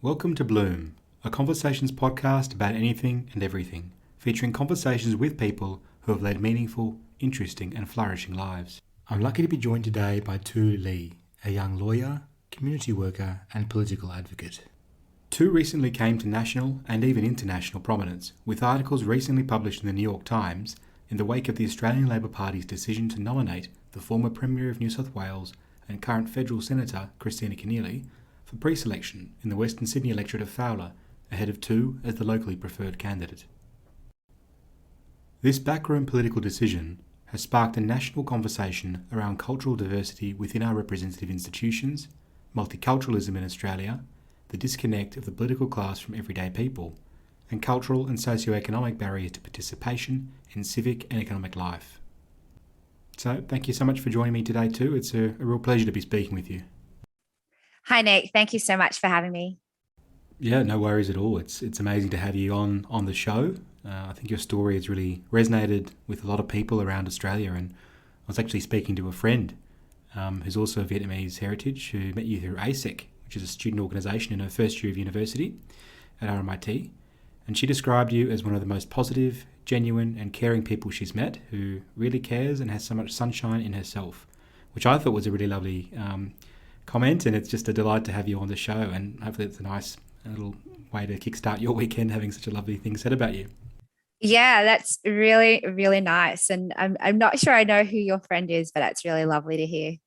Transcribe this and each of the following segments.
Welcome to Bloom, a conversations podcast about anything and everything, featuring conversations with people who have led meaningful, interesting and flourishing lives. I'm lucky to be joined today by Tu Lee, a young lawyer, community worker and political advocate. Tu recently came to national and even international prominence, with articles recently published in the New York Times in the wake of the Australian Labor Party's decision to nominate the former Premier of New South Wales and current federal Senator Kristina Keneally for preselection in the Western Sydney electorate of Fowler, ahead of Tu as the locally preferred candidate. This backroom political decision has sparked a national conversation around cultural diversity within our representative institutions, multiculturalism in Australia, the disconnect of the political class from everyday people, and cultural and socio-economic barriers to participation in civic and economic life. So, thank you so much for joining me today, Tu. It's a real pleasure to be speaking with you. Hi, Nick. Thank you so much for having me. Yeah, no worries at all. It's amazing to have you on the show. I think your story has really resonated with a lot of people around Australia, and I was actually speaking to a friend who's also of Vietnamese heritage who met you through ASEC, which is a student organisation in her first year of university at RMIT, and she described you as one of the most positive, genuine and caring people she's met, who really cares and has so much sunshine in herself, which I thought was a really lovely comment, and it's just a delight to have you on the show, and hopefully it's a nice little way to kickstart your weekend having such a lovely thing said about you. Yeah, that's really, really nice. And I'm not sure I know who your friend is, but that's really lovely to hear.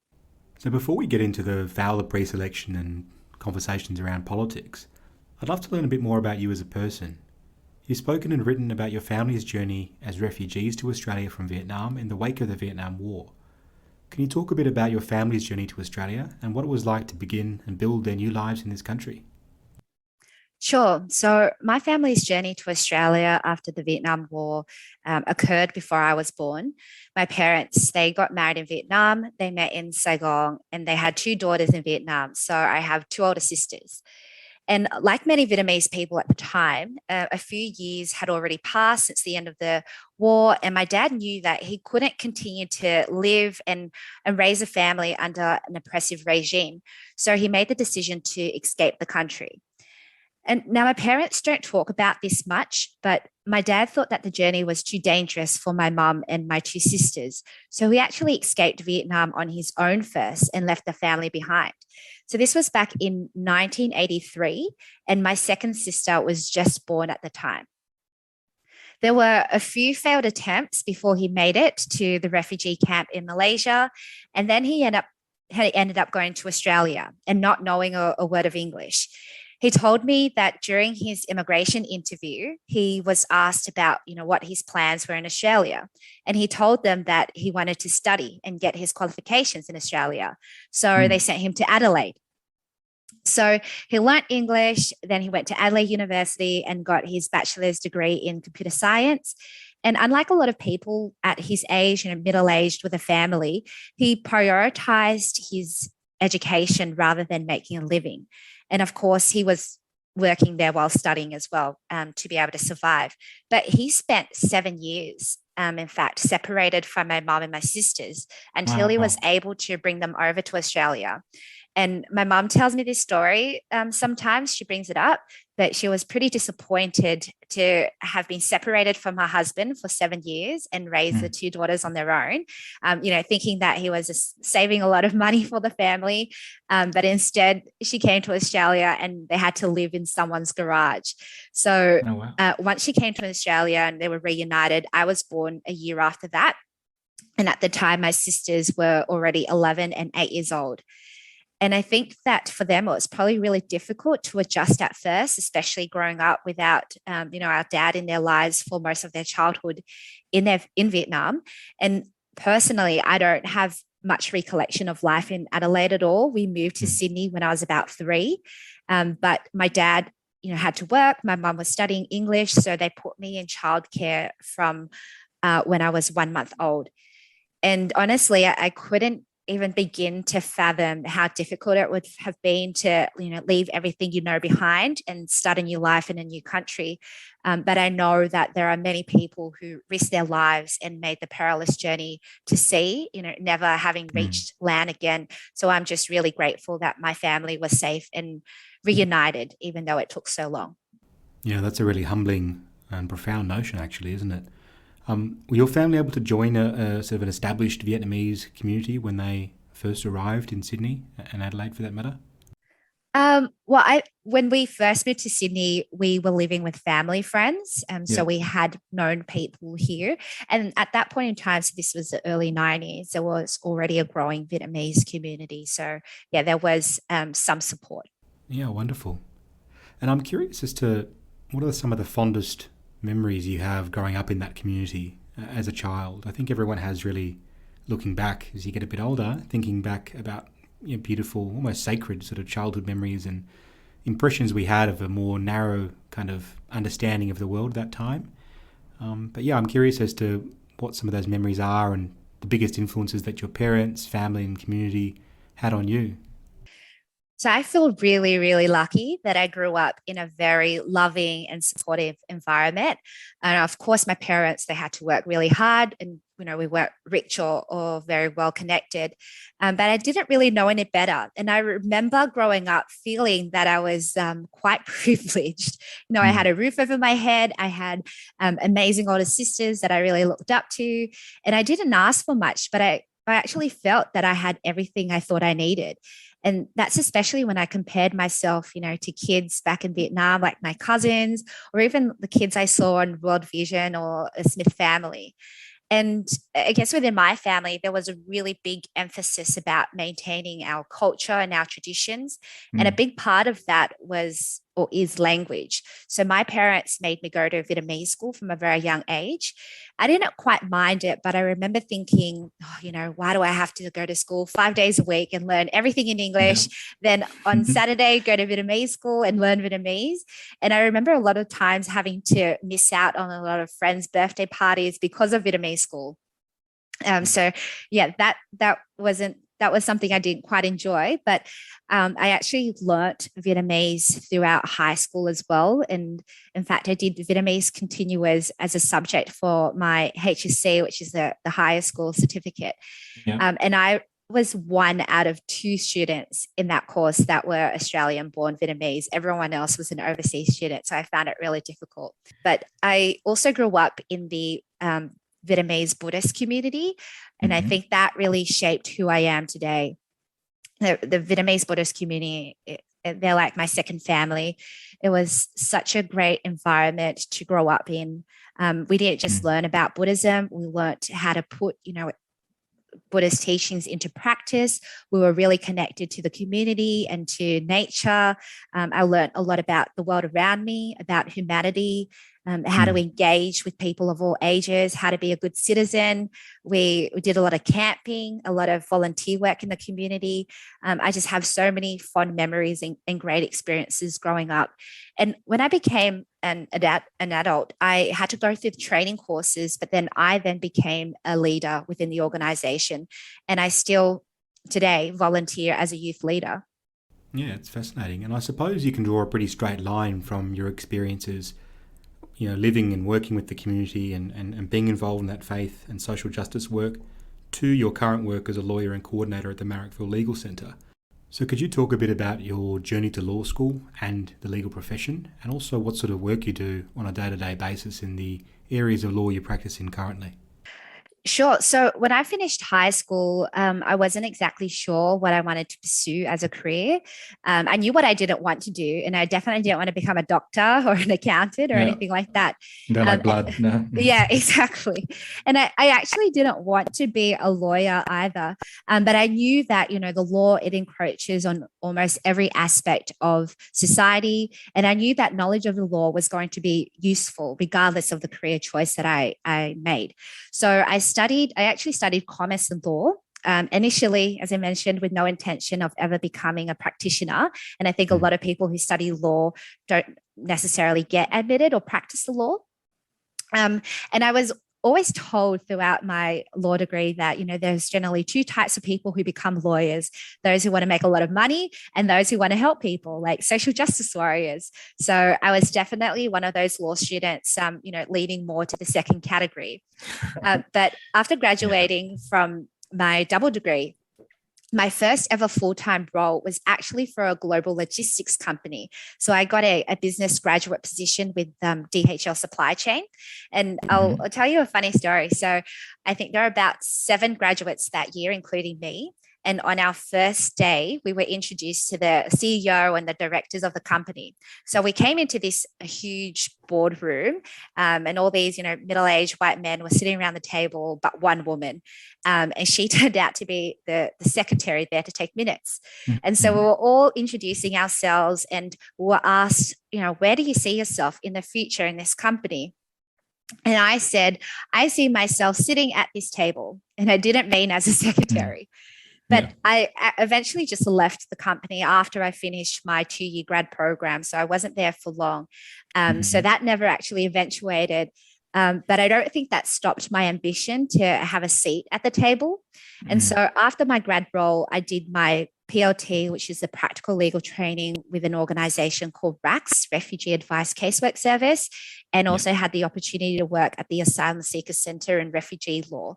So before we get into the Fowler pre-selection and conversations around politics, I'd love to learn a bit more about you as a person. You've spoken and written about your family's journey as refugees to Australia from Vietnam in the wake of the Vietnam War. Can you talk a bit about your family's journey to Australia and what it was like to begin and build their new lives in this country? Sure. So my family's journey to Australia after the Vietnam War occurred before I was born. My parents, they got married in Vietnam, they met in Saigon, and they had two daughters in Vietnam. So I have two older sisters. And like many Vietnamese people at the time, a few years had already passed since the end of the war. And my dad knew that he couldn't continue to live and raise a family under an oppressive regime. So he made the decision to escape the country. And now my parents don't talk about this much, but my dad thought that the journey was too dangerous for my mum and my two sisters. So he actually escaped Vietnam on his own first and left the family behind. So this was back in 1983, and my second sister was just born at the time. There were a few failed attempts before he made it to the refugee camp in Malaysia, and then he ended up going to Australia and not knowing a word of English. He told me that during his immigration interview, he was asked about, what his plans were in Australia. And he told them that he wanted to study and get his qualifications in Australia. So they sent him to Adelaide. So he learnt English, then he went to Adelaide University and got his bachelor's degree in computer science. And unlike a lot of people at his age, middle-aged with a family, he prioritized his education rather than making a living. And of course, he was working there while studying as well to be able to survive. But he spent 7 years, in fact, separated from my mom and my sisters until he was able to bring them over to Australia. And my mom tells me this story. Sometimes she brings it up, but she was pretty disappointed to have been separated from her husband for 7 years and raise the two daughters on their own, thinking that he was just saving a lot of money for the family. But instead, she came to Australia and they had to live in someone's garage. So once she came to Australia and they were reunited, I was born a year after that. And at the time, my sisters were already 11 and 8 years old. And I think that for them, it was probably really difficult to adjust at first, especially growing up without, our dad in their lives for most of their childhood in Vietnam. And personally, I don't have much recollection of life in Adelaide at all. We moved to Sydney when I was about 3, but my dad, had to work. My mum was studying English, so they put me in childcare from when I was 1 month old. And honestly, I couldn't even begin to fathom how difficult it would have been to, leave everything behind and start a new life in a new country. But I know that there are many people who risked their lives and made the perilous journey to sea, never having reached land again. So I'm just really grateful that my family was safe and reunited, even though it took so long. Yeah, that's a really humbling and profound notion, actually, isn't it? Were your family able to join a sort of an established Vietnamese community when they first arrived in Sydney and Adelaide, for that matter? When we first moved to Sydney, we were living with family friends. So Yeah. we had known people here. And at that point in time, so this was the early 90s, there was already a growing Vietnamese community. So yeah, there was some support. Yeah, wonderful. And I'm curious as to what are some of the fondest memories you have growing up in that community as a child? I think everyone has, really, looking back as you get a bit older, thinking back about beautiful, almost sacred sort of childhood memories and impressions we had of a more narrow kind of understanding of the world at that time. But yeah, I'm curious as to what some of those memories are and the biggest influences that your parents, family and community had on you. So I feel really, really lucky that I grew up in a very loving and supportive environment. And of course, my parents, they had to work really hard and, we weren't rich or very well connected. But I didn't really know any better. And I remember growing up feeling that I was quite privileged. I Mm. had a roof over my head. I had amazing older sisters that I really looked up to. And I didn't ask for much, but I actually felt that I had everything I thought I needed. And that's especially when I compared myself, to kids back in Vietnam, like my cousins, or even the kids I saw on World Vision or a Smith Family. And I guess within my family, there was a really big emphasis about maintaining our culture and our traditions. And a Mm. big part of that was or is language. So my parents made me go to Vietnamese school from a very young age. I didn't quite mind it, but I remember thinking, why do I have to go to school 5 days a week and learn everything in Yeah. English? Then on Saturday, go to Vietnamese school and learn Vietnamese. And I remember a lot of times having to miss out on a lot of friends' birthday parties because of Vietnamese school. So yeah, that was something I didn't quite enjoy, but I actually learnt Vietnamese throughout high school as well. And in fact, I did Vietnamese continuous as a subject for my HSC, which is the higher school certificate. Yeah. And I was one out of two students in that course that were Australian born Vietnamese. Everyone else was an overseas student. So I found it really difficult. But I also grew up in the Vietnamese Buddhist community. And I think that really shaped who I am today. The Vietnamese Buddhist community, they're like my second family. It was such a great environment to grow up in. We didn't just learn about Buddhism, we learned how to put, Buddhist teachings into practice. We were really connected to the community and to nature. I learned a lot about the world around me, about humanity, how to engage with people of all ages, how to be a good citizen. We did a lot of camping, a lot of volunteer work in the community. I just have so many fond memories and great experiences growing up. And when I became an adult, I had to go through the training courses, but then I became a leader within the organization. And I still today volunteer as a youth leader. Yeah, it's fascinating. And I suppose you can draw a pretty straight line from your experiences, living and working with the community and being involved in that faith and social justice work to your current work as a lawyer and coordinator at the Marrickville Legal Centre. So could you talk a bit about your journey to law school and the legal profession, and also what sort of work you do on a day-to-day basis in the areas of law you practice in currently? Sure. So when I finished high school, I wasn't exactly sure what I wanted to pursue as a career. I knew what I didn't want to do, and I definitely didn't want to become a doctor or an accountant or Yeah. anything like that. You don't like blood, no? Yeah, exactly. And I actually didn't want to be a lawyer either. But I knew that, the law, it encroaches on almost every aspect of society. And I knew that knowledge of the law was going to be useful regardless of the career choice that I made. So I actually studied commerce and law. Initially, as I mentioned, with no intention of ever becoming a practitioner. And I think a lot of people who study law don't necessarily get admitted or practice the law. And I was always told throughout my law degree that, there's generally two types of people who become lawyers: those who want to make a lot of money and those who want to help people, like social justice warriors. So I was definitely one of those law students, leaning more to the second category. But after graduating from my double degree, my first ever full-time role was actually for a global logistics company. So I got a business graduate position with DHL Supply Chain. And I'll tell you a funny story. So I think there are about 7 graduates that year, including me. And on our first day, we were introduced to the CEO and the directors of the company. So we came into this huge boardroom, and all these, middle-aged white men were sitting around the table, but one woman. And she turned out to be the secretary there to take minutes. And so we were all introducing ourselves, and we were asked, where do you see yourself in the future in this company? And I said, I see myself sitting at this table. And I didn't mean as a secretary. But I eventually just left the company after I finished my 2-year grad program. So I wasn't there for long. So that never actually eventuated. But I don't think that stopped my ambition to have a seat at the table. And so after my grad role, I did my PLT, which is a practical legal training with an organization called RACS, Refugee Advice Casework Service, and also had the opportunity to work at the Asylum Seeker Centre in refugee law.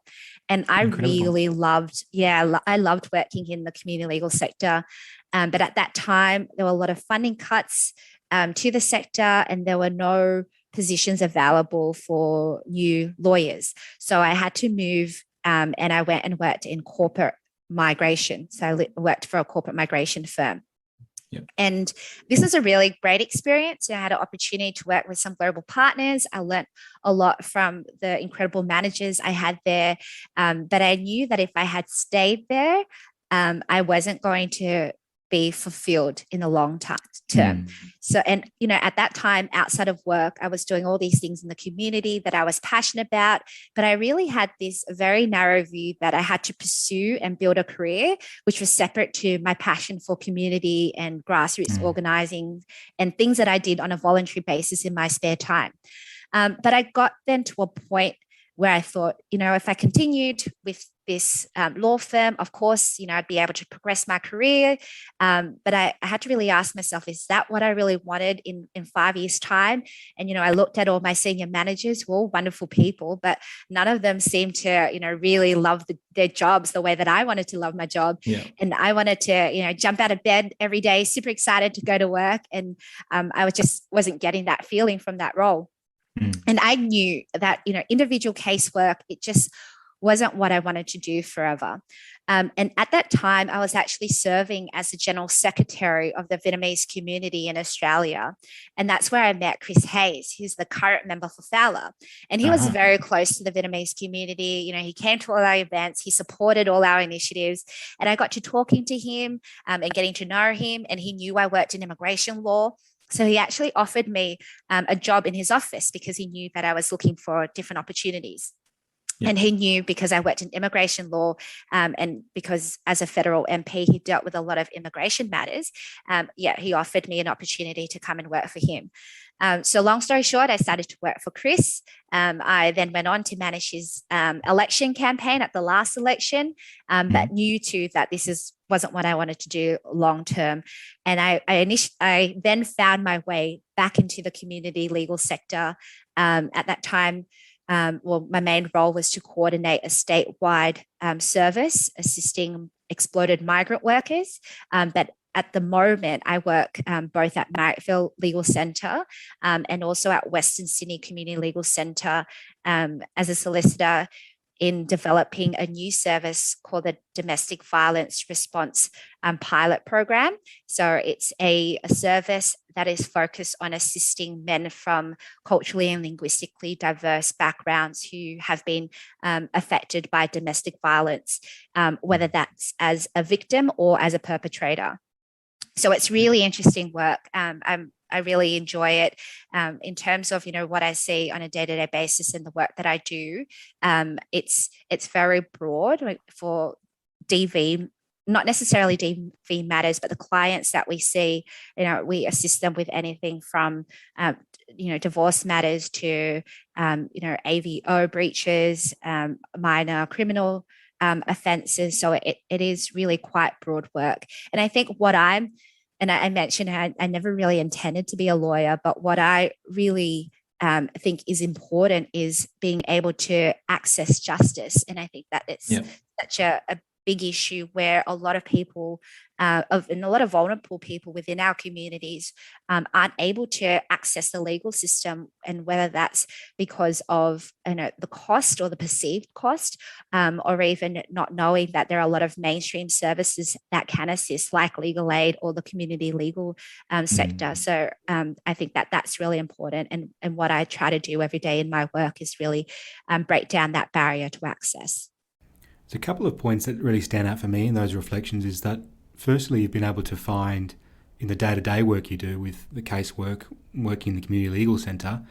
And I really loved, I loved working in the community legal sector. But at that time, there were a lot of funding cuts to the sector, and there were no positions available for new lawyers. So I had to move, and I went and worked in corporate migration. So I worked for a corporate migration firm. And this was a really great experience. I had an opportunity to work with some global partners. I learned a lot from the incredible managers I had there. But I knew that if I had stayed there, I wasn't going to be fulfilled in the long term. So, and, at that time, outside of work, I was doing all these things in the community that I was passionate about, but I really had this very narrow view that I had to pursue and build a career, which was separate to my passion for community and grassroots organizing and things that I did on a voluntary basis in my spare time. But I got then to a point where I thought, if I continued with this law firm, of course, I'd be able to progress my career. But I had to really ask myself, is that what I really wanted in 5 years' time? And, I looked at all my senior managers who were all wonderful people, but none of them seemed to, really love their jobs the way that I wanted to love my job. And I wanted to, jump out of bed every day, super excited to go to work. And I wasn't getting that feeling from that role. And I knew that, individual casework, it just wasn't what I wanted to do forever. And at that time, I was actually serving as the General Secretary of the Vietnamese community in Australia. And that's where I met Chris Hayes, who's the current member for Fowler. And he was very close to the Vietnamese community. He came to all our events, he supported all our initiatives. And I got to talking to him and getting to know him. And he knew I worked in immigration law. So he actually offered me a job in his office because he knew that I was looking for different opportunities. And he knew, because I worked in immigration law and because as a federal MP, he dealt with a lot of immigration matters. He offered me an opportunity to come and work for him. So long story short, I started to work for Chris. I then went on to manage his election campaign at the last election, but knew too that this wasn't what I wanted to do long term. And I then found my way back into the community legal sector. At that time, my main role was to coordinate a statewide service assisting exploited migrant workers. But at the moment, I work both at Marrickville Legal Centre and also at Western Sydney Community Legal Centre as a solicitor in developing a new service called the Domestic Violence Response Pilot Program. So it's a service that is focused on assisting men from culturally and linguistically diverse backgrounds who have been affected by domestic violence, whether that's as a victim or as a perpetrator. So it's really interesting work. I really enjoy it in terms of, what I see on a day-to-day basis in the work that I do. It's very broad for DV. not necessarily DV matters, but the clients that we see, we assist them with anything from, divorce matters to, AVO breaches, minor criminal offences. So it is really quite broad work. And I think I mentioned I never really intended to be a lawyer, but what I really think is important is being able to access justice. And I think that it's such a big issue where a lot of people and a lot of vulnerable people within our communities aren't able to access the legal system, and whether that's because of the cost or the perceived cost, or even not knowing that there are a lot of mainstream services that can assist, like legal aid or the community legal sector. So I think that that's really important, and what I try to do every day in my work is really break down that barrier to access. So a couple of points that really stand out for me in those reflections is that, firstly, you've been able to find in the day-to-day work you do with the casework, working in the community legal centre,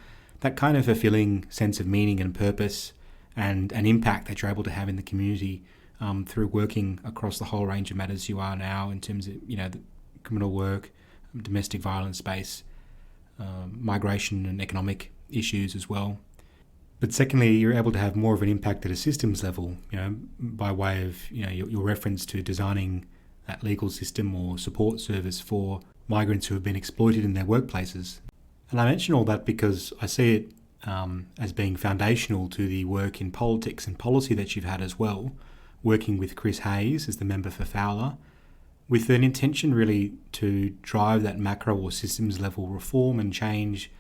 that kind of fulfilling sense of meaning and purpose and an impact that you're able to have in the community through working across the whole range of matters you are now in terms of, the criminal work, domestic violence space, migration and economic issues as well. But secondly, you're able to have more of an impact at a systems level, by way of, your reference to designing that legal system or support service for migrants who have been exploited in their workplaces. And I mention all that because I see it as being foundational to the work in politics and policy that you've had as well, working with Chris Hayes as the member for Fowler, with an intention really to drive that macro or systems level reform and change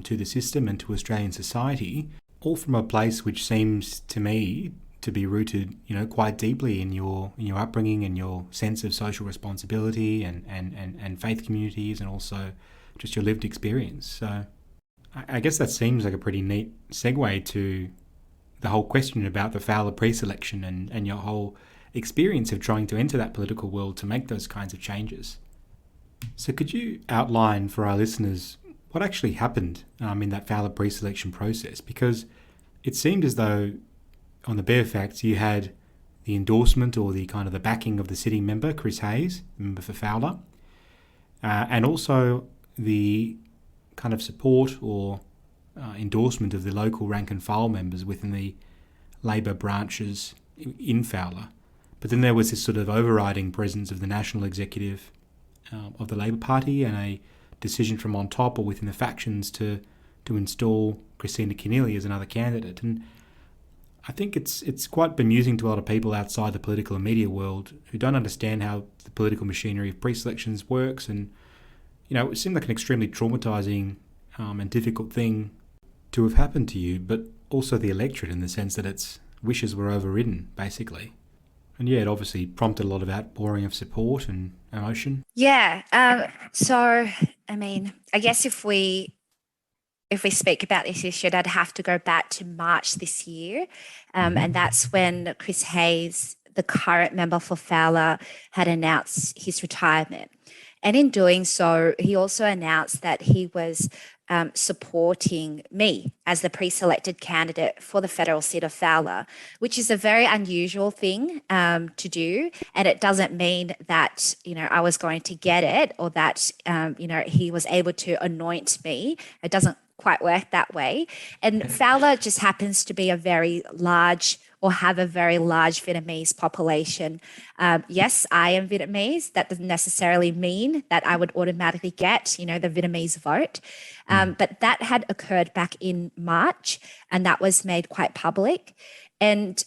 to the system and to Australian society, all from a place which seems to me to be rooted, quite deeply in your upbringing and your sense of social responsibility and faith communities, and also just your lived experience. So I guess that seems like a pretty neat segue to the whole question about the Fowler preselection and your whole experience of trying to enter that political world to make those kinds of changes. So could you outline for our listeners what actually happened in that Fowler preselection process? Because it seemed as though, on the bare facts, you had the endorsement or the kind of the backing of the sitting member, Chris Hayes, member for Fowler, and also the kind of support or endorsement of the local rank and file members within the Labor branches in Fowler. But then there was this sort of overriding presence of the national executive of the Labor Party and a decision from on top or within the factions to install Kristina Keneally as another candidate. And I think it's quite bemusing to a lot of people outside the political and media world who don't understand how the political machinery of preselections works. And, it seemed like an extremely traumatising and difficult thing to have happened to you, but also the electorate, in the sense that its wishes were overridden, basically. And yeah, it obviously prompted a lot of outpouring of support and emotion. Yeah. So, I guess if we speak about this issue, I'd have to go back to March this year. And that's when Chris Hayes, the current member for Fowler, had announced his retirement. And in doing so, he also announced that he was supporting me as the pre-selected candidate for the federal seat of Fowler, which is a very unusual thing to do. And it doesn't mean that, I was going to get it, or that, he was able to anoint me. It doesn't quite work that way. And Fowler just happens to be a very large, or have a very large Vietnamese population. Yes, I am Vietnamese. That doesn't necessarily mean that I would automatically get, the Vietnamese vote. But that had occurred back in March, and that was made quite public. And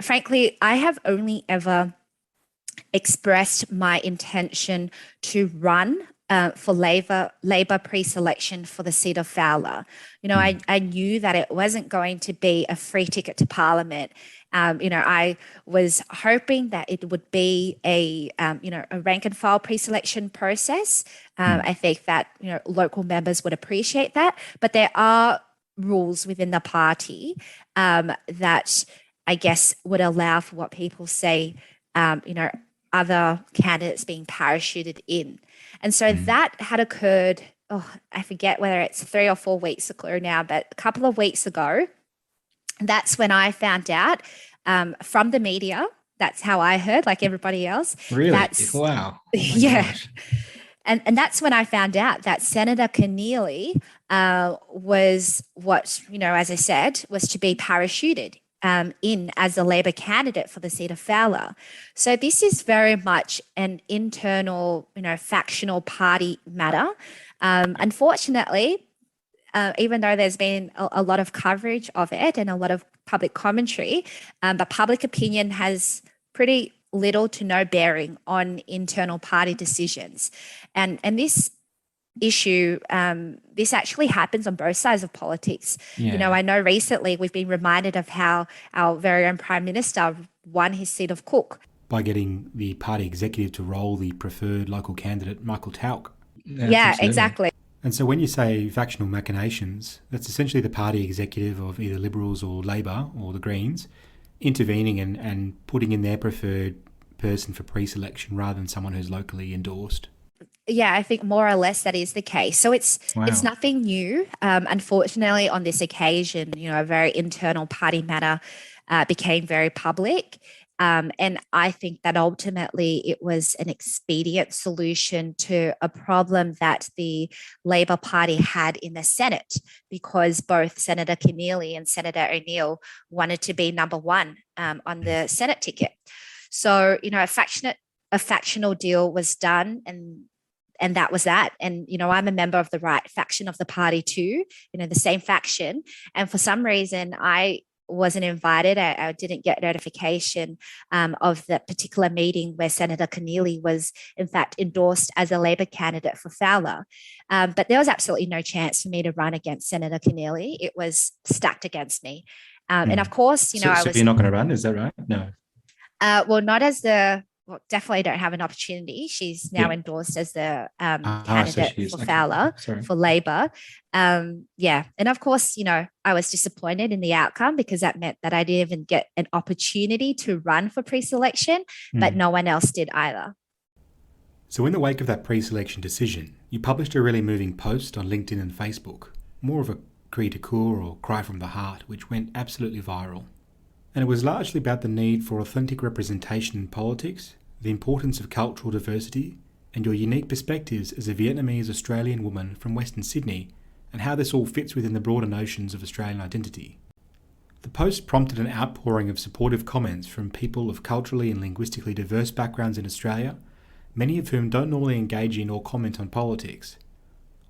frankly, I have only ever expressed my intention to run for Labor pre-selection for the seat of Fowler. I knew that it wasn't going to be a free ticket to Parliament. I was hoping that it would be a rank and file pre-selection process. I think that, local members would appreciate that, but there are rules within the party that I guess would allow for what people say, other candidates being parachuted in. And so that had occurred, I forget whether it's 3 or 4 weeks ago now, but a couple of weeks ago, that's when I found out from the media That's how I heard, like everybody else. Really? Wow. Oh yeah. gosh. And that's when I found out that Senator Keneally was what, as I said, was to be parachuted in as a Labor candidate for the seat of Fowler. So this is very much an internal, factional party matter. Unfortunately, even though there's been a lot of coverage of it and a lot of public commentary, but public opinion has pretty little to no bearing on internal party decisions. And this issue, this actually happens on both sides of politics. Yeah. I know recently we've been reminded of how our very own Prime Minister won his seat of Cook. By getting the party executive to roll the preferred local candidate, Michael Tauck. Yeah, absolutely. exactly. And so when you say factional machinations, that's essentially the party executive of either Liberals or Labor or the Greens intervening and putting in their preferred person for pre-selection rather than someone who's locally endorsed. Yeah, I think more or less that is the case. So it's nothing new. Unfortunately, on this occasion, a very internal party matter became very public. And I think that ultimately it was an expedient solution to a problem that the Labor Party had in the Senate, because both Senator Keneally and Senator O'Neill wanted to be number one on the Senate ticket. So, a factional deal was done, and that was that. And, I'm a member of the right faction of the party too, the same faction. And for some reason, I wasn't invited. I didn't get notification of that particular meeting where Senator Keneally was, in fact, endorsed as a Labor candidate for Fowler. But there was absolutely no chance for me to run against Senator Keneally. It was stacked against me. And of course, So I was... you're not going to run, is that right? No. Well, not as definitely don't have an opportunity. She's now endorsed as the candidate for Fowler for Labor. And of course, I was disappointed in the outcome because that meant that I didn't even get an opportunity to run for pre-selection, but no one else did either. So in the wake of that pre-selection decision, you published a really moving post on LinkedIn and Facebook, more of a cri de coeur or cry from the heart, which went absolutely viral. And it was largely about the need for authentic representation in politics, the importance of cultural diversity, and your unique perspectives as a Vietnamese Australian woman from Western Sydney, and how this all fits within the broader notions of Australian identity. The post prompted an outpouring of supportive comments from people of culturally and linguistically diverse backgrounds in Australia, many of whom don't normally engage in or comment on politics.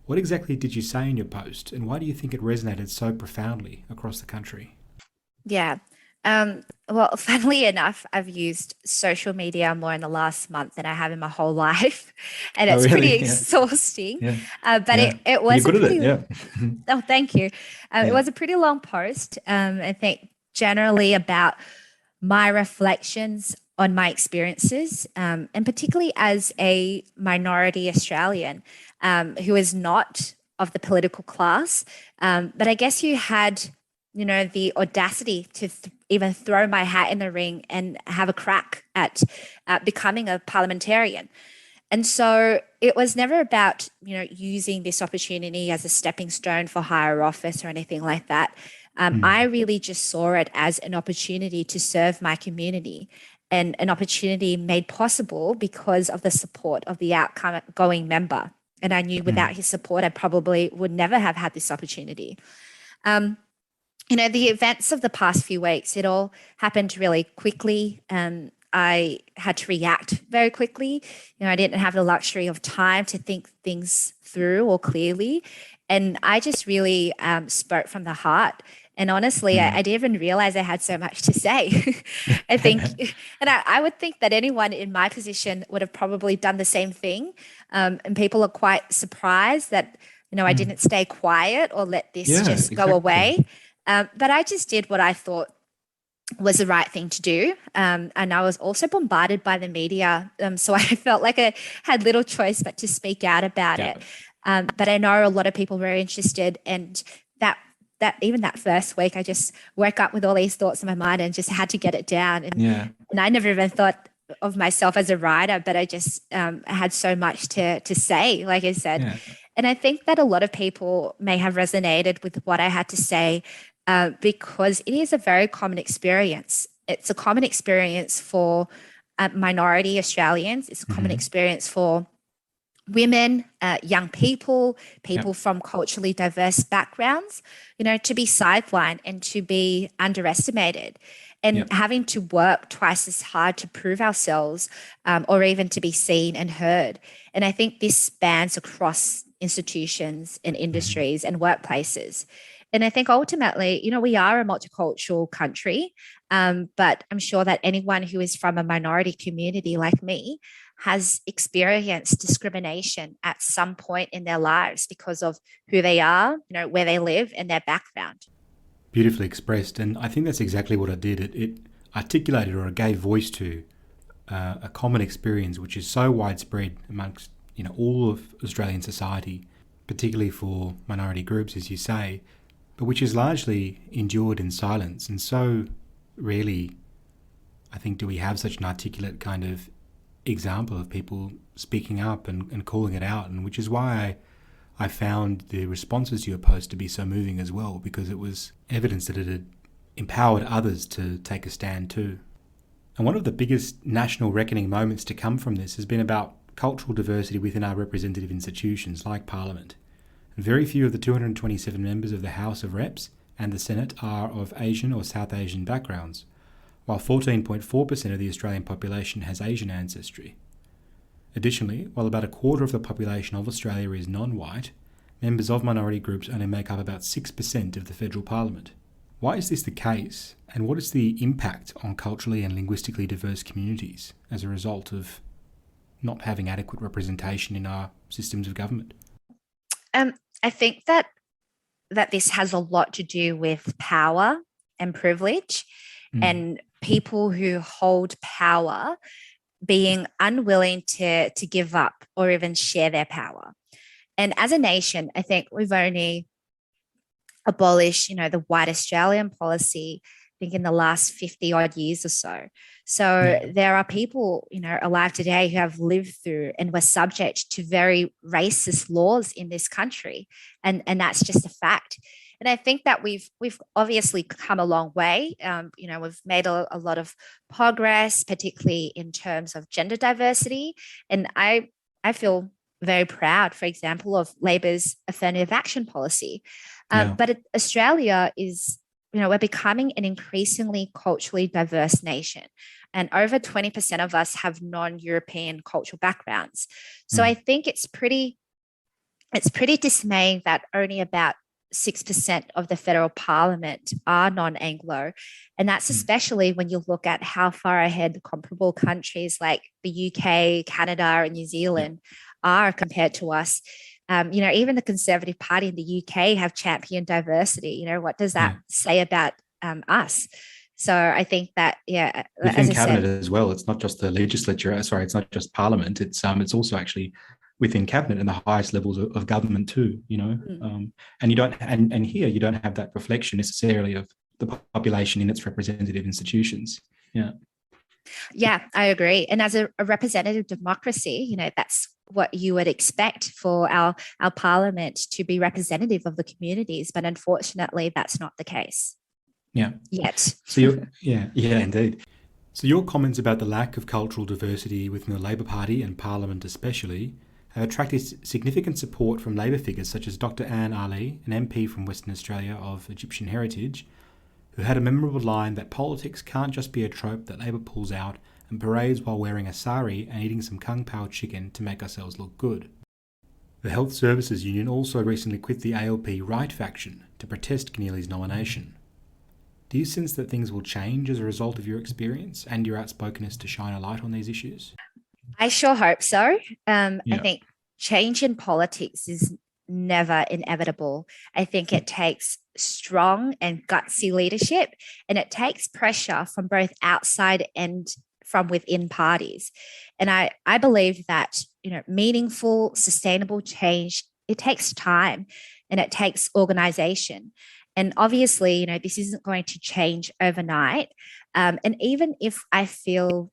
What exactly did you say in your post, and why do you think it resonated so profoundly across the country? Yeah. Well, funnily enough, I've used social media more in the last month than I have in my whole life. And it's pretty exhausting. Yeah. But it was You're good at it, Oh, thank you. It was a pretty long post. I think generally about my reflections on my experiences, and particularly as a minority Australian who is not of the political class. But I guess you had the audacity to even throw my hat in the ring and have a crack at becoming a parliamentarian. And so it was never about, using this opportunity as a stepping stone for higher office or anything like that. I really just saw it as an opportunity to serve my community, and an opportunity made possible because of the support of the outgoing member. And I knew without his support, I probably would never have had this opportunity. The events of the past few weeks, it all happened really quickly. I had to react very quickly. I didn't have the luxury of time to think things through or clearly. And I just really spoke from the heart. And honestly, I didn't even realize I had so much to say. I think, and I would think that anyone in my position would have probably done the same thing. And people are quite surprised that, I didn't stay quiet or let this go away. But I just did what I thought was the right thing to do. And I was also bombarded by the media. So I felt like I had little choice but to speak out about it. But I know a lot of people were interested, and that even that first week, I just woke up with all these thoughts in my mind and just had to get it down. And I never even thought of myself as a writer, but I just had so much to say, like I said. Yeah. And I think that a lot of people may have resonated with what I had to say, because it is a very common experience. It's a common experience for minority Australians. It's a common experience for women, young people, people from culturally diverse backgrounds, to be sidelined and to be underestimated, and having to work twice as hard to prove ourselves, or even to be seen and heard. And I think this spans across institutions and industries and workplaces. And I think ultimately, we are a multicultural country, but I'm sure that anyone who is from a minority community like me has experienced discrimination at some point in their lives because of who they are, where they live and their background. Beautifully expressed. And I think that's exactly what it did. It articulated, or it gave voice to a common experience which is so widespread amongst all of Australian society, particularly for minority groups, as you say, but which is largely endured in silence. And so rarely, I think, do we have such an articulate kind of example of people speaking up and calling it out, and which is why I found the responses to your post to be so moving as well, because it was evidence that it had empowered others to take a stand too. And one of the biggest national reckoning moments to come from this has been about cultural diversity within our representative institutions like Parliament. And very few of the 227 members of the House of Reps and the Senate are of Asian or South Asian backgrounds, while 14.4% of the Australian population has Asian ancestry. Additionally, while about a quarter of the population of Australia is non-white, members of minority groups only make up about 6% of the federal parliament. Why is this the case, and what is the impact on culturally and linguistically diverse communities as a result of not having adequate representation in our systems of government? I think that this has a lot to do with power and privilege, and people who hold power being unwilling to give up or even share their power. And as a nation, I think we've only abolished, the white Australian policy, I think in the last 50 odd years or so. So there are people, alive today who have lived through and were subject to very racist laws in this country. And that's just a fact. And I think that we've obviously come a long way. We've made a lot of progress, particularly in terms of gender diversity. And I feel very proud, for example, of Labor's affirmative action policy. But Australia is, we're becoming an increasingly culturally diverse nation. And over 20% of us have non-European cultural backgrounds. So I think it's pretty dismaying that only about 6% of the federal parliament are non-Anglo. And that's especially when you look at how far ahead comparable countries like the UK, Canada, and New Zealand are compared to us. Even the Conservative Party in the UK have championed diversity. What does that say about us? So I think that, within cabinet as well, it's not just the legislature. It's not just parliament. It's also actually within cabinet and the highest levels of government too. And you don't, and here you don't have that reflection necessarily of the population in its representative institutions. Yeah, I agree. And as a representative democracy, that's what you would expect for our parliament to be representative of the communities. But unfortunately, that's not the case. Yet. So indeed. So your comments about the lack of cultural diversity within the Labor Party and Parliament especially have attracted significant support from Labor figures such as Dr. Anne Ali, an MP from Western Australia of Egyptian heritage, who had a memorable line that politics can't just be a trope that Labor pulls out and parades while wearing a sari and eating some kung pao chicken to make ourselves look good. The Health Services Union also recently quit the ALP Right faction to protest Keneally's nomination. Do you sense that things will change as a result of your experience and your outspokenness to shine a light on these issues? I sure hope so. I think change in politics is never inevitable. I think it takes strong and gutsy leadership, and it takes pressure from both outside and from within parties. And I believe that, meaningful, sustainable change, it takes time and it takes organization. And obviously, this isn't going to change overnight. And even if I feel,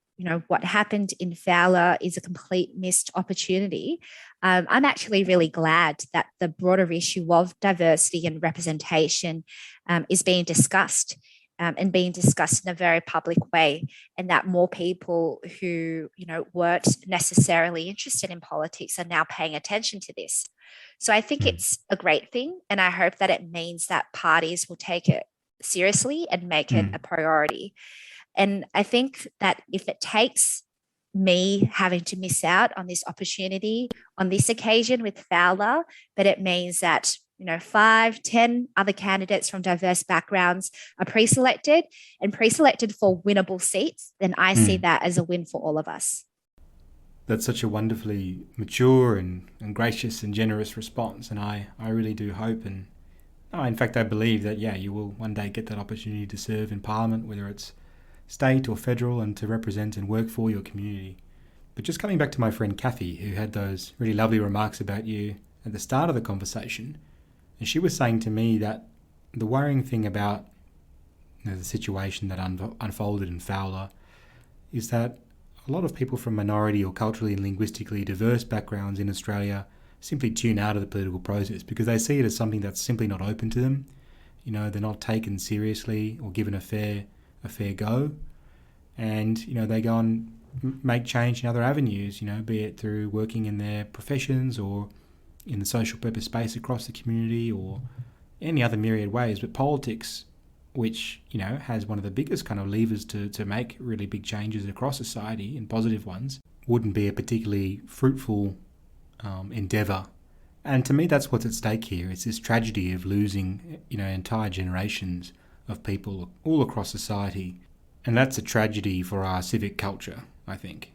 what happened in Fowler is a complete missed opportunity, I'm actually really glad that the broader issue of diversity and representation is being discussed. and being discussed in a very public way, and that more people who, weren't necessarily interested in politics are now paying attention to this. So I think it's a great thing, and I hope that it means that parties will take it seriously and make it a priority. And I think that if it takes me having to miss out on this opportunity on this occasion with Fowler, but it means that 5, 10 other candidates from diverse backgrounds are pre-selected for winnable seats, then I see that as a win for all of us. That's such a wonderfully mature and gracious and generous response, and I really do hope, and in fact I believe that you will one day get that opportunity to serve in Parliament, whether it's state or federal, and to represent and work for your community. But just coming back to my friend Kathy, who had those really lovely remarks about you at the start of the conversation, and she was saying to me that the worrying thing about the situation that unfolded in Fowler is that a lot of people from minority or culturally and linguistically diverse backgrounds in Australia simply tune out of the political process because they see it as something that's simply not open to them. They're not taken seriously or given a fair go, and they go and make change in other avenues, be it through working in their professions or in the social purpose space across the community or any other myriad ways. But politics, which has one of the biggest kind of levers to make really big changes across society and positive ones, wouldn't be a particularly fruitful endeavour. And to me, that's what's at stake here. It's this tragedy of losing entire generations of people all across society, and that's a tragedy for our civic culture, I think.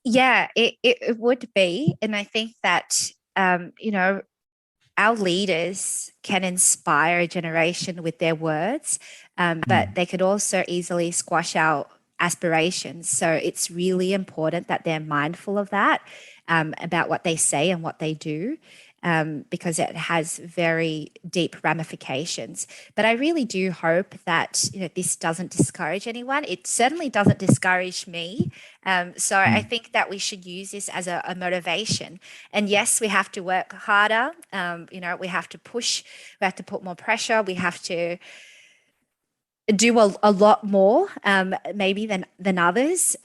Yeah, it would be, and I think that our leaders can inspire a generation with their words, but they could also easily squash our aspirations. So it's really important that they're mindful of that, about what they say and what they do, because it has very deep ramifications. But I really do hope that this doesn't discourage anyone. It certainly doesn't discourage me. So I think that we should use this as a motivation. And yes, we have to work harder. We have to push. We have to put more pressure. We have to do a lot more, maybe than others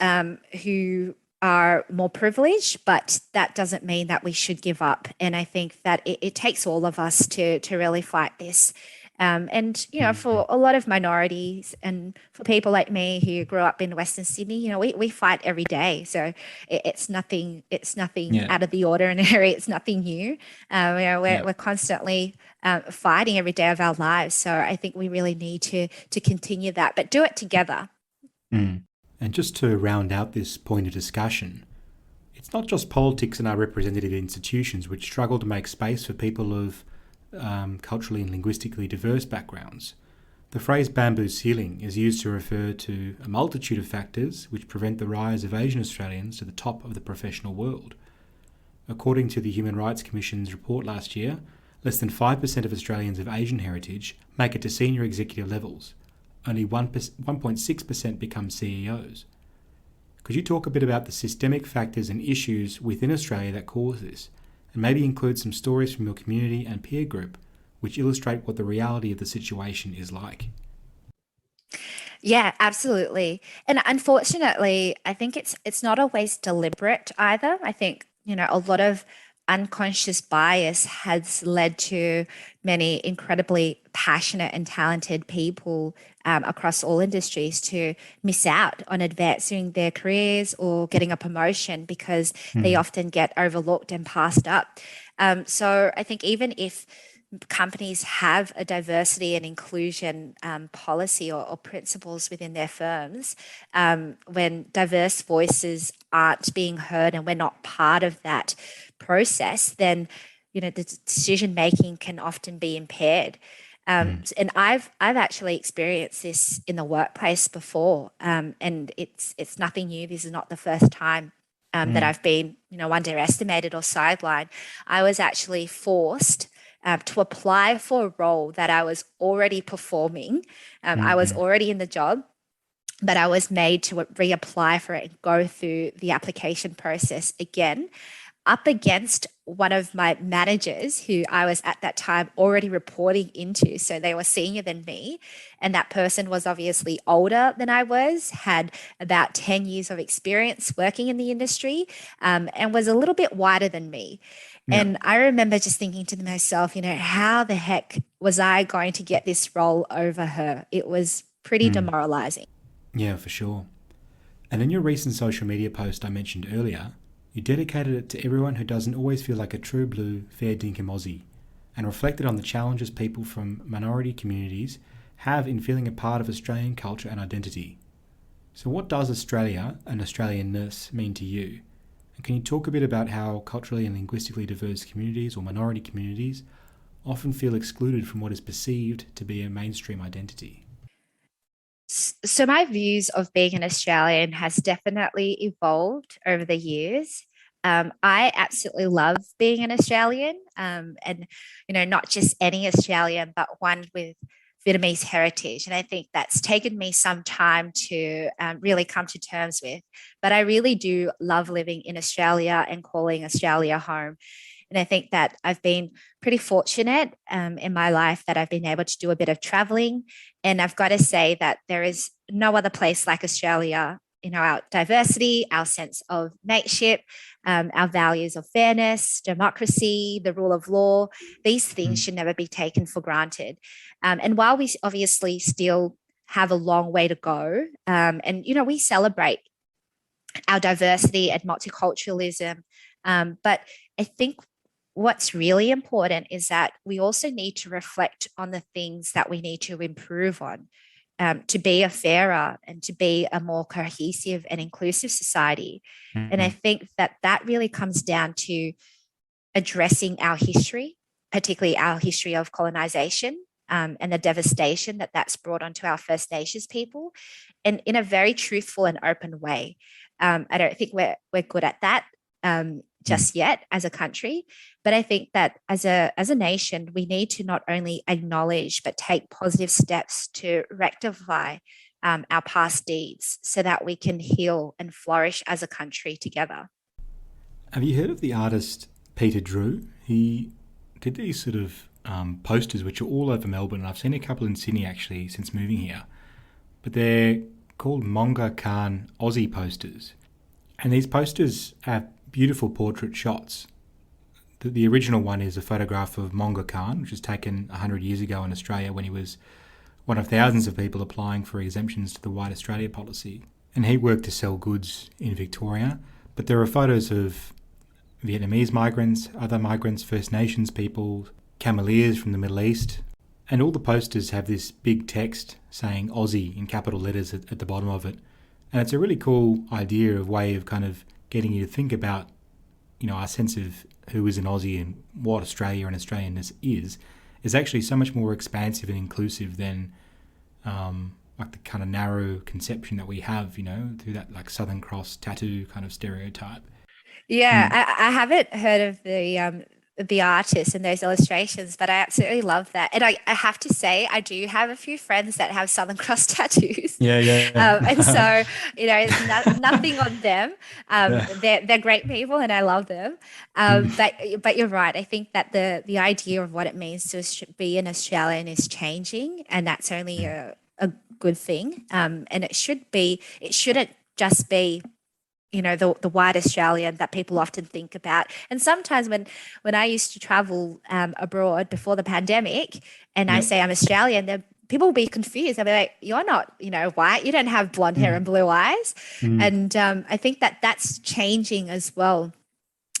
who are more privileged, but that doesn't mean that we should give up. And I think that it takes all of us to really fight this. And for a lot of minorities and for people like me who grew up in Western Sydney, we fight every day. So it's nothing out of the ordinary. It's nothing new. We're constantly fighting every day of our lives. So I think we really need to continue that, but do it together. And just to round out this point of discussion, it's not just politics and our representative institutions which struggle to make space for people of culturally and linguistically diverse backgrounds. The phrase bamboo ceiling is used to refer to a multitude of factors which prevent the rise of Asian Australians to the top of the professional world. According to the Human Rights Commission's report last year, less than 5% of Australians of Asian heritage make it to senior executive levels. Only 1.6% become CEOs. Could you talk a bit about the systemic factors and issues within Australia that cause this, and maybe include some stories from your community and peer group which illustrate what the reality of the situation is like? Yeah, absolutely. And unfortunately, I think it's not always deliberate either. I think, a lot of unconscious bias has led to many incredibly passionate and talented people across all industries to miss out on advancing their careers or getting a promotion because they often get overlooked and passed up. So I think even if companies have a diversity and inclusion policy or principles within their firms, when diverse voices aren't being heard and we're not part of that process, then the decision making can often be impaired. And I've actually experienced this in the workplace before, and it's nothing new. This is not the first time that I've been underestimated or sidelined. I was actually forced to apply for a role that I was already performing. I was already in the job, but I was made to reapply for it and go through the application process again. up against one of my managers who I was at that time already reporting into. So they were senior than me. And that person was obviously older than I was, had about 10 years of experience working in the industry, and was a little bit wider than me. Yeah. And I remember just thinking to myself, how the heck was I going to get this role over her? It was pretty demoralizing. Yeah, for sure. And in your recent social media post I mentioned earlier, you dedicated it to everyone who doesn't always feel like a true blue, fair dinkum Aussie, and reflected on the challenges people from minority communities have in feeling a part of Australian culture and identity. So what does Australia and Australianness mean to you? And can you talk a bit about how culturally and linguistically diverse communities or minority communities often feel excluded from what is perceived to be a mainstream identity? So my views of being an Australian has definitely evolved over the years. I absolutely love being an Australian, and not just any Australian, but one with Vietnamese heritage. And I think that's taken me some time to really come to terms with. But I really do love living in Australia and calling Australia home. And I think that I've been pretty fortunate in my life that I've been able to do a bit of traveling. And I've got to say that there is no other place like Australia. Our diversity, our sense of mateship, our values of fairness, democracy, the rule of law, these things should never be taken for granted. And while we obviously still have a long way to go, and we celebrate our diversity and multiculturalism, but I think what's really important is that we also need to reflect on the things that we need to improve on to be a fairer and to be a more cohesive and inclusive society. Mm-hmm. And I think that really comes down to addressing our history, particularly our history of colonization and the devastation that's brought onto our First Nations people, and in a very truthful and open way. I don't think we're good at that just yet as a country, but I think that as a nation, we need to not only acknowledge but take positive steps to rectify our past deeds so that we can heal and flourish as a country together. Have you heard of the artist Peter Drew? He did these sort of posters which are all over Melbourne, and I've seen a couple in Sydney actually since moving here, but they're called Monga Khan Aussie posters. And these posters have beautiful portrait shots. The original one is a photograph of Monga Khan, which was taken 100 years ago in Australia when he was one of thousands of people applying for exemptions to the White Australia policy. And he worked to sell goods in Victoria. But there are photos of Vietnamese migrants, other migrants, First Nations people, Cameliers from the Middle East. And all the posters have this big text saying Aussie in capital letters at the bottom of it. And it's a really cool idea, of way of kind of getting you to think about, our sense of who is an Aussie and what Australia and Australianness is actually so much more expansive and inclusive than like the kind of narrow conception that we have, through that like Southern Cross tattoo kind of stereotype. Yeah, I haven't heard of the artists and those illustrations, but I absolutely love that. And I have to say, I do have a few friends that have Southern Cross tattoos. Yeah. And so, nothing on them. They're great people and I love them. But you're right. I think that the idea of what it means to be an Australian is changing, and that's only a good thing. And it shouldn't just be the white Australian that people often think about. And sometimes when I used to travel abroad before the pandemic and I say I'm Australian, people will be confused. They'll be like, you're not, white. You don't have blonde hair and blue eyes. And I think that's changing as well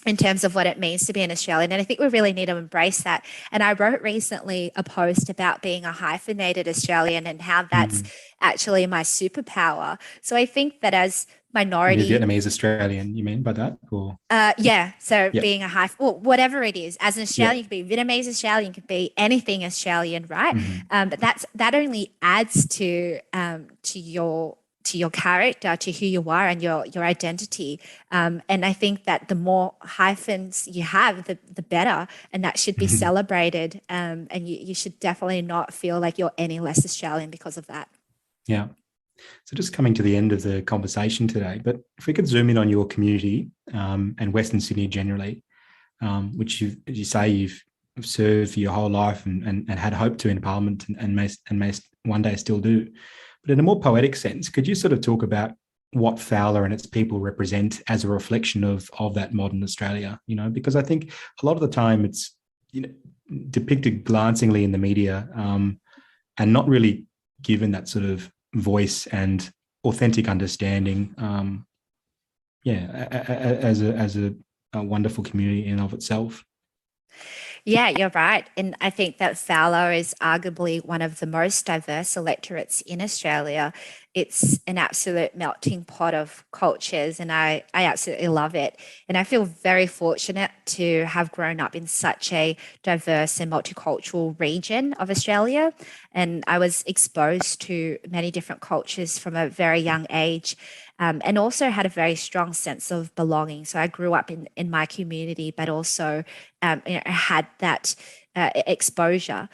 in terms of what it means to be an Australian. And I think we really need to embrace that. And I wrote recently a post about being a hyphenated Australian and how that's actually my superpower. So I think that as minority... Vietnamese Australian, you mean by that? Or being a whatever it is. As an Australian, you could be Vietnamese Australian, you could be anything Australian, right? But that only adds to your character, to who you are and your identity. And I think that the more hyphens you have, the better, and that should be celebrated. And you should definitely not feel like you're any less Australian because of that. Yeah. So just coming to the end of the conversation today, but if we could zoom in on your community and Western Sydney generally, which as you say, you've served for your whole life and had hope to in Parliament and may one day still do. But in a more poetic sense, could you sort of talk about what Fowler and its people represent as a reflection of that modern Australia? Because I think a lot of the time it's depicted glancingly in the media and not really given that sort of voice and authentic understanding. As a wonderful community in and of itself. Yeah, you're right. And I think that Fowler is arguably one of the most diverse electorates in Australia. It's an absolute melting pot of cultures, and I absolutely love it. And I feel very fortunate to have grown up in such a diverse and multicultural region of Australia. And I was exposed to many different cultures from a very young age. And also had a very strong sense of belonging. So I grew up in my community, but also had that exposure.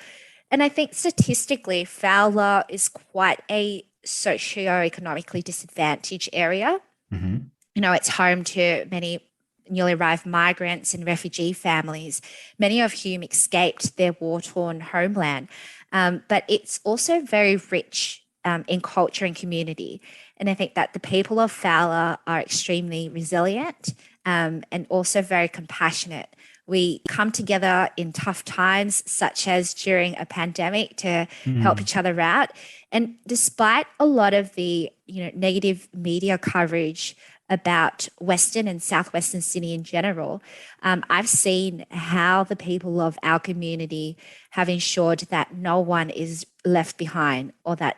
And I think statistically, Fowler is quite a socio-economically disadvantaged area. Mm-hmm. It's home to many newly arrived migrants and refugee families, many of whom escaped their war-torn homeland. But it's also very rich in culture and community. And I think that the people of Fowler are extremely resilient and also very compassionate. We come together in tough times, such as during a pandemic, to help each other out. And despite a lot of the negative media coverage about Western and Southwestern Sydney in general, I've seen how the people of our community have ensured that no one is left behind or that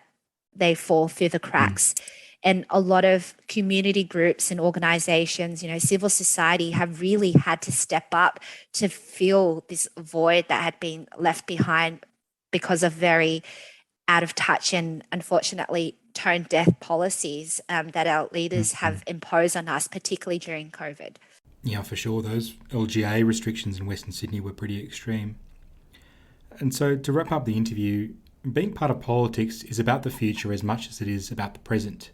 they fall through the cracks. And a lot of community groups and organizations, civil society have really had to step up to fill this void that had been left behind because of very out of touch and unfortunately tone deaf policies that our leaders have imposed on us, particularly during COVID. Yeah, for sure. Those LGA restrictions in Western Sydney were pretty extreme. And so to wrap up the interview, being part of politics is about the future as much as it is about the present.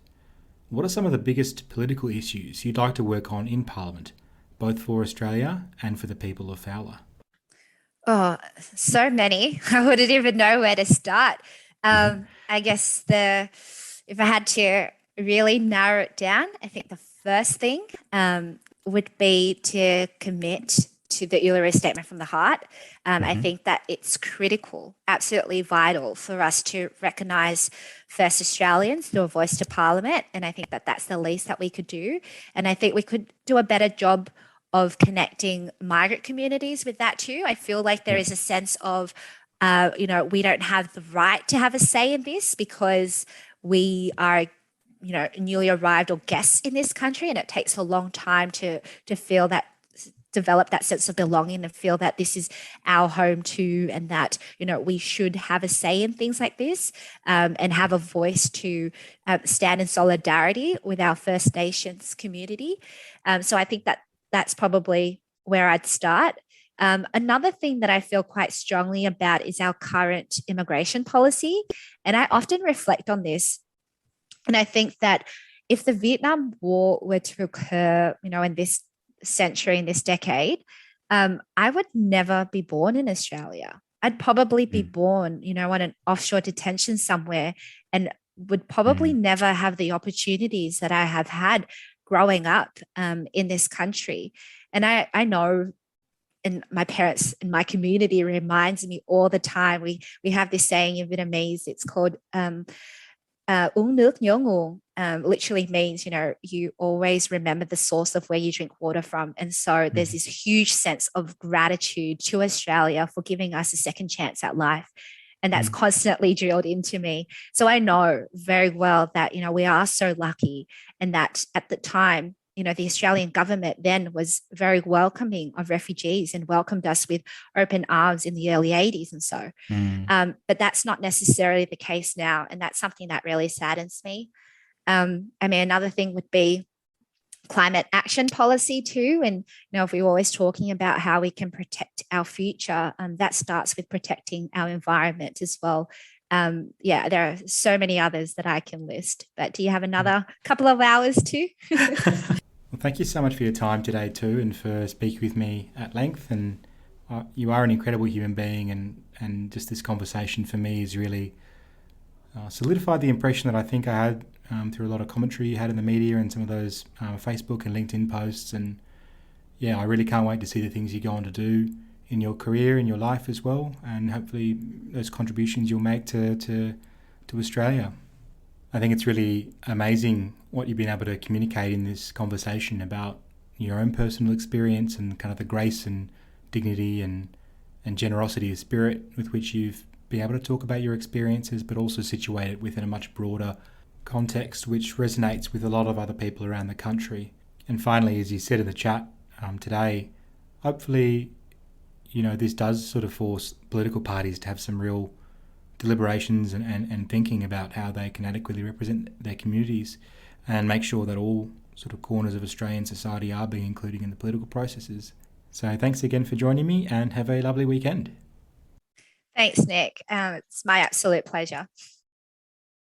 What are some of the biggest political issues you'd like to work on in Parliament, both for Australia and for the people of Fowler? Oh, so many. I wouldn't even know where to start. I guess if I had to really narrow it down, I think the first thing would be to commit to the Uluru Statement from the Heart. I think that it's critical, absolutely vital for us to recognise First Australians through a voice to Parliament. And I think that that's the least that we could do. And I think we could do a better job of connecting migrant communities with that too. I feel like there is a sense of, we don't have the right to have a say in this because we are newly arrived or guests in this country, and it takes a long time to feel that, develop that sense of belonging and feel that this is our home too, and that we should have a say in things like this and have a voice to stand in solidarity with our First Nations community. So I think that that's probably where I'd start. Another thing that I feel quite strongly about is our current immigration policy, and I often reflect on this. And I think that if the Vietnam War were to occur, in this century, in this decade, I would never be born in Australia. I'd probably be born, on an offshore detention somewhere, and would probably never have the opportunities that I have had growing up in this country. And I know, and my parents and my community reminds me all the time. We have this saying in Vietnamese. It's called uống nước nhớ nguồn, literally means, you always remember the source of where you drink water from. And so there's this huge sense of gratitude to Australia for giving us a second chance at life. And that's constantly drilled into me. So I know very well that, we are so lucky, and that at the time, the Australian government then was very welcoming of refugees and welcomed us with open arms in the early 80s and so. But that's not necessarily the case now. And that's something that really saddens me. Another thing would be climate action policy too. And, if we're always talking about how we can protect our future, that starts with protecting our environment as well. Yeah, there are so many others that I can list, but do you have another couple of hours too? Well, thank you so much for your time today too, and for speaking with me at length. And you are an incredible human being, and just this conversation for me has really solidified the impression that I think I had through a lot of commentary you had in the media and some of those Facebook and LinkedIn posts. And yeah, I really can't wait to see the things you go on to do in your career, in your life as well, and hopefully those contributions you'll make to Australia. I think it's really amazing what you've been able to communicate in this conversation about your own personal experience and kind of the grace and dignity and generosity of spirit with which you've been able to talk about your experiences, but also situate it within a much broader context which resonates with a lot of other people around the country. And finally, as you said in the chat today, hopefully, this does sort of force political parties to have some real deliberations and thinking about how they can adequately represent their communities and make sure that all sort of corners of Australian society are being included in the political processes. So thanks again for joining me, and have a lovely weekend. Thanks, Nick. It's my absolute pleasure.